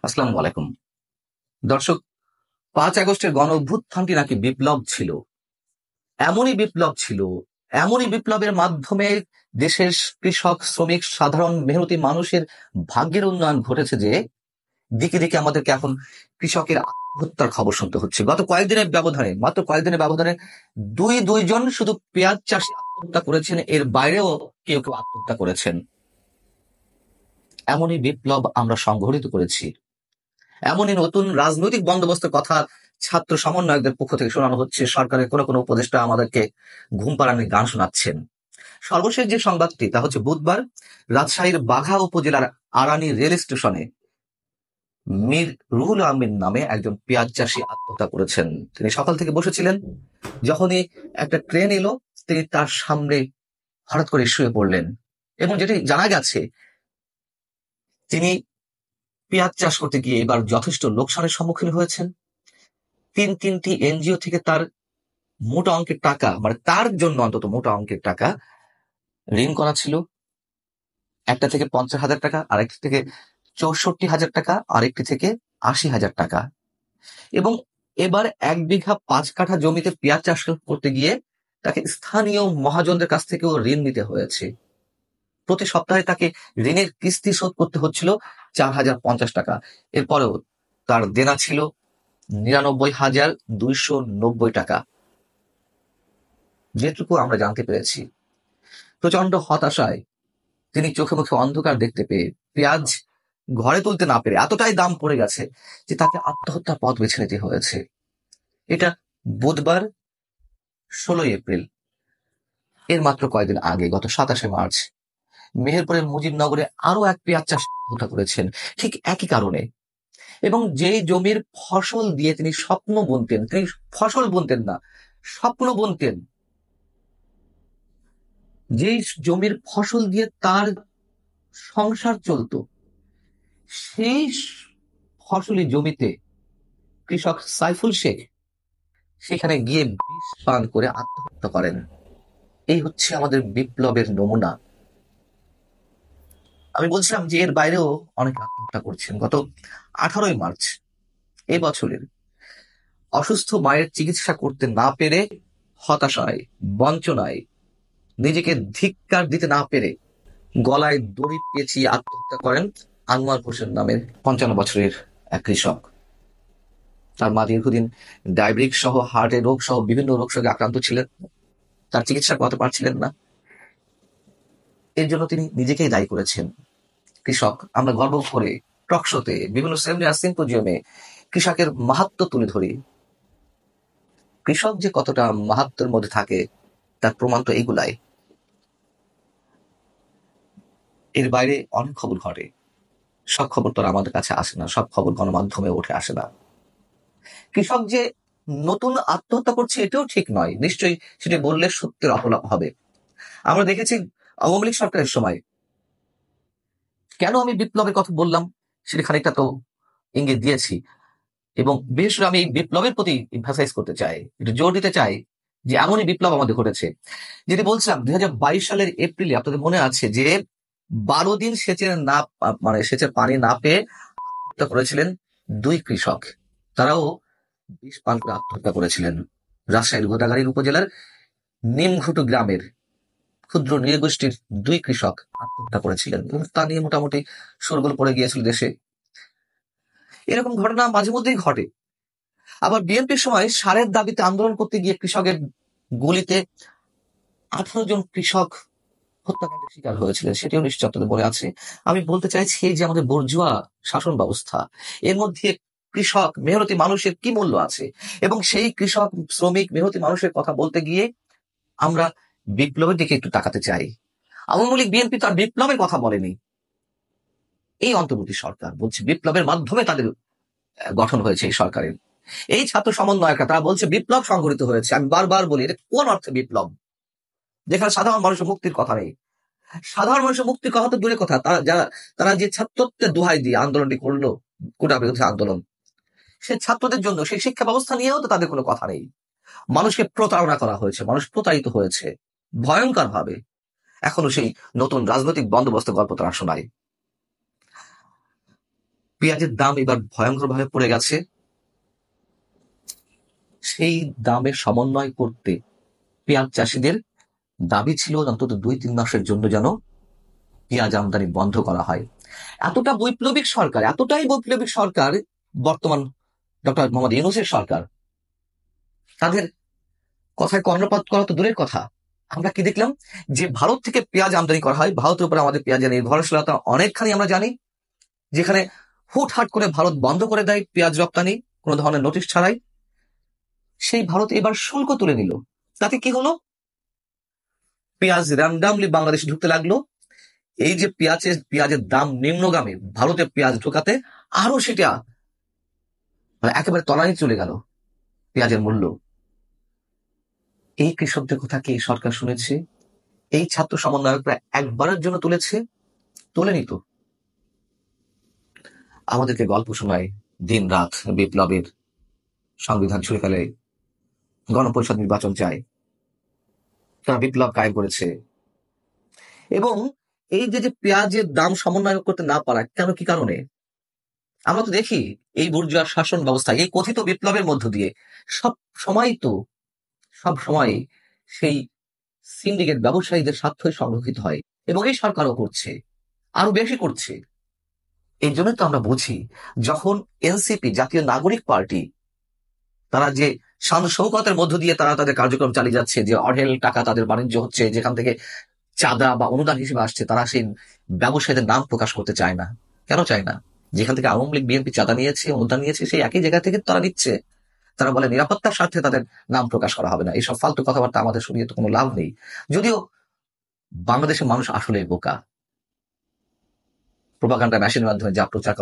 আসসালামু আলাইকুম। দর্শক, ৫ আগস্টের গণ অভ্যুত্থানটি নাকি বিপ্লব ছিল। এমনই বিপ্লব ছিল, এমনই বিপ্লবের মাধ্যমে দেশের কৃষক, শ্রমিক, সাধারণ মেহনতি মানুষের ভাগ্যের উন্নয়ন ঘটেছে যে দিকে দিকে আমাদেরকে এখন কৃষকের আত্মহত্যার খবর শুনতে হচ্ছে। গত কয়েকদিনের ব্যবধানে, মাত্র কয়েকদিনের ব্যবধানে দুইজন শুধু পেঁয়াজ চাষি আত্মহত্যা করেছেন, এর বাইরেও কেউ কেউ আত্মহত্যা করেছেন। এমনই বিপ্লব আমরা সংঘটিত করেছি। এমনই নতুন রাজনৈতিক বন্দোবস্তের কথা ছাত্র সমন্বয়কদের পক্ষ থেকে শোনানো হচ্ছে। সরকারের কোনো কোনো উপদেষ্টা আমাদেরকে ঘুম পাড়ানি গান শোনাচ্ছেন। সর্বশেষ যে সংবাদটি, তা হচ্ছে বুধবার রাজশাহীর বাঘা উপজেলার আরানি রেল স্টেশনে মীর রুহুল আমিন নামে একজন পেঁয়াজ চাষী আত্মহত্যা করেছেন। তিনি সকাল থেকে বসেছিলেন, যখনই একটা ট্রেন এলো তিনি তার সামনে হঠাৎ করে শুয়ে পড়লেন, এবং যেটি জানা গেছে তিনি পেঁয়াজ চাষ করতে গিয়ে এবার যথেষ্ট লোকসানের সম্মুখীন হয়েছেন। তিনটি এনজিও থেকে তার মোটা অঙ্কের টাকা, মানে তার জন্য অন্তত মোটা অঙ্কের টাকা ঋণ করা ছিল। একটা থেকে 50,000 টাকা, আরেকটি থেকে 64,000 টাকা, আরেকটি থেকে 80,000 টাকা। এবং এবার 1 বিঘা 5 কাঠা জমিতে পেঁয়াজ চাষ করতে গিয়ে তাকে স্থানীয় মহাজনদের কাছ থেকেও ঋণ নিতে হয়েছে। প্রতি সপ্তাহে তাকে ঋণের কিস্তি শোধ করতে হচ্ছিল 4,050 টাকা। এরপরেও তার দেনা ছিল 99,290 টাকা। যেটুকু আমরা জানতে পেরেছি, প্রচন্ড হতাশায় তিনি চোখে মুখে অন্ধকার দেখতে পেয়ে, পেঁয়াজ ঘরে তুলতে না পেরে এতটাই দাম পড়ে গেছে যে তাকে আত্মহত্যার পথ বেছে নিতে হয়েছে। এটা বুধবার 16 এপ্রিল। এর মাত্র কয়েকদিন আগে, গত 27 মার্চ, মেহেরপুরের মুজিবনগরে আরো এক পেঁয়াজ চাষী আত্মহত্যা করেছেন ঠিক একই কারণে। এবং যেই জমির ফসল দিয়ে তিনি স্বপ্ন বুনতেন, তিনি ফসল বুনতেন না, স্বপ্ন বুনতেন, যেই জমির ফসল দিয়ে তার সংসার চলতো, সেই ফসলি জমিতে কৃষক সাইফুল শেখ সেখানে গিয়ে বিষ পান করে আত্মহত্যা করেন। এই হচ্ছে আমাদের বিপ্লবের নমুনা। আমি বলছিলাম যে এর বাইরেও অনেকে আত্মহত্যা করছেন। গত 18 মার্চ এই বছরের অসুস্থ মায়ের চিকিৎসা করতে না পেরে, হতাশায়, বঞ্চনায়, নিজেকে ধিক্কার দিতে না পেরে গলায় দড়ি পেঁচিয়ে আত্মহত্যা করেন আনোয়ার হোসেন নামের 55 বছরের এক কৃষক। তার মা দীর্ঘদিন ডায়াবেটিক সহ, হার্টের রোগ সহ বিভিন্ন রোগ সঙ্গে আক্রান্ত ছিলেন, তার চিকিৎসা করাতে পারছিলেন না। এর জন্য তিনি নিজেকেই দায়ী করেছেন। কৃষক, আমরা গর্ব করে টকশোতে, বিভিন্ন সেমিনার, সিম্পোজিয়ামে কৃষকের মাহাত্ম্য তুলে ধরি। কৃষক যে কতটা মাহাত্ম্যের মধ্যে থাকে তার প্রমাণ তো এইগুলাই। এর বাইরে অনেক খবর ঘটে, সব খবর তো আমাদের কাছে আসে না, সব খবর গণমাধ্যমে উঠে আসে না। কৃষক যে নতুন আত্মহত্যা করছে এটাও ঠিক নয়, নিশ্চয়ই সেটা বললে সত্যের অপলাপ হবে। আমরা দেখেছি আওয়ামী লীগ সরকারের সময়, কেন আমি বিপ্লবের কথা বললাম সেটা খানিকটা তো ইঙ্গিত দিয়েছি, এবং বিশেষ করে আমি বিপ্লবের প্রতি এমফাসাইজ করতে চাই, একটু জোর দিতে চাই যে এমনই বিপ্লব আমাদের ঘটেছে। যেটি বলছিলাম, 2022 সালের এপ্রিলে আপনাদের মনে আছে যে 12 দিন সেচের পানি না পেয়ে আত্মহত্যা করেছিলেন 2 কৃষক। তারাও বিষ পান করে আত্মহত্যা করেছিলেন। রাজশাহীর গোদাগাড়ীর উপজেলার নিমঘুটু গ্রামের ক্ষুদ্র নৃগোষ্ঠীর 2 কৃষক আত্মহত্যা করেছিলেন, এবং তা নিয়ে মোটামুটি শোরগোল পড়ে গিয়েছিল দেশে। এরকম ঘটনা মাঝে মধ্যেই ঘটে। আবার বিএনপির সময় সারের দাবিতে আন্দোলন করতে গিয়ে কৃষকের গুলিতে 18 জন কৃষক হত্যাকাণ্ডের শিকার হয়েছিলেন, সেটিও নিশ্চয় আপনাদের মনে আছে। আমি বলতে চাইছি যে আমাদের বর্জুয়া শাসন ব্যবস্থা, এর মধ্যে কৃষক, মেহনতি মানুষের কি মূল্য আছে? এবং সেই কৃষক, শ্রমিক, মেহনতি মানুষের কথা বলতে গিয়ে আমরা বিপ্লবের দিকে একটু তাকাতে চাই। আওয়ামী লীগ, বিএনপি তার বিপ্লবের কথা বলেনি। এই অন্তর্বর্তী সরকার বলছে বিপ্লবের মাধ্যমে তাদের গঠন হয়েছে এই সরকারের। এই ছাত্র সমন্বয়করা তারা বলছে বিপ্লব সংঘটিত হয়েছে। আমি বারবার বলি, এটা কোন অর্থে বিপ্লব, যেখানে সাধারণ মানুষের মুক্তির কথা নেই? সাধারণ মানুষের মুক্তির কথা তো দূরে কথা, তারা যে ছাত্রত্বের দোহাই দিয়ে আন্দোলনটি করলো, কোটা বিরোধী আন্দোলন, সেই ছাত্রদের জন্য, সেই শিক্ষা ব্যবস্থা নিয়েও তো তাদের কোনো কথা নেই। মানুষকে প্রতারণা করা হয়েছে, মানুষ প্রতারিত হয়েছে ভয়ঙ্কর ভাবে। এখনো সেই নতুন রাজনৈতিক বন্দোবস্ত গল্প তারা শোনায়। পেঁয়াজের দাম এবার ভয়ঙ্কর ভাবে পড়ে গেছে। সেই দামের সমন্বয় করতে পেঁয়াজ চাষিদের দাবি ছিল অন্তত 2-3 মাসের জন্য যেন পেঁয়াজ আমদানি বন্ধ করা হয়। এতটাই বৈপ্লবিক সরকার বর্তমান ডক্টর মোহাম্মদ ইউনূসের সরকার। তাদের কথায় কর্ণপাত করা তো দূরের কথা, আমরা কি দেখলাম যে ভারত থেকে পেঁয়াজ আমদানি করা হয়, ভারতের উপরে আমাদের পেঁয়াজের নির্ভরশীলতা অনেকখানি আমরা জানি, যেখানে হুটহাট করে ভারত বন্ধ করে দেয় পেঁয়াজ রপ্তানি কোনো ধরনের নোটিশ ছাড়াই। সেই ভারত এবার শুল্ক তুলে নিল। তাতে কি হলো? পেঁয়াজ র্যান্ডামলি বাংলাদেশে ঢুকতে লাগলো। এই যে পেঁয়াজের দাম নিম্নগামী, ভারতে পেঁয়াজ ঢোকাতে আরো সেটা একেবারে তলায় চলে গেল পেঁয়াজের মূল্য। এই কৃষকদের কথা কি সরকার শুনেছে? এই ছাত্র সমন্বয়করা একবারের জন্য তোলেনি তো। আমাদেরকে গল্প শোনায় দিন রাত বিপ্লবের, সংবিধান ছুঁড়ে ফেলে, গণপরিষদ নির্বাচন চায়, তারা বিপ্লব কায়েম করেছে। এবং এই যে পেঁয়াজের দাম সমন্বয় করতে না পারা, কি কারণে? আমরা তো দেখি এই বুর্জোয়া শাসন ব্যবস্থা, এই কথিত বিপ্লবের মধ্য দিয়ে সব সময় সেই সিন্ডিকেট ব্যবসায়ীদের স্বার্থই সংরক্ষিত হয়, এবং এই সরকারও করছে, আরো বেশি করছে। এই জন্য তো আমরা বুঝি যখন এনসিপি, জাতীয় নাগরিক পার্টি, তারা যে শান শৌকতের মধ্য দিয়ে তারা তাদের কার্যক্রম চালিয়ে যাচ্ছে, যে অঢেল টাকা তাদের বাণিজ্য হচ্ছে, যেখান থেকে চাঁদা বা অনুদান হিসেবে আসছে, তারা সেই ব্যবসায়ীদের নাম প্রকাশ করতে চায় না। কেন চায় না? যেখান থেকে আওয়ামী লীগ বিএনপি চাঁদা নিয়েছে, অনুদান নিয়েছে, সেই একই জায়গা থেকে তারা নিচ্ছে। তারা বলে নিরাপত্তার স্বার্থে তাদের নাম প্রকাশ করা হবে না। এইসব ফালতু কথাবার্তা আমাদের শুনিয়ে তো কোনো লাভ নেই। যদিও বাংলাদেশের মানুষ আসলে বোকা, প্রোপাগান্ডা মেশিনের মাধ্যমে যা প্রচার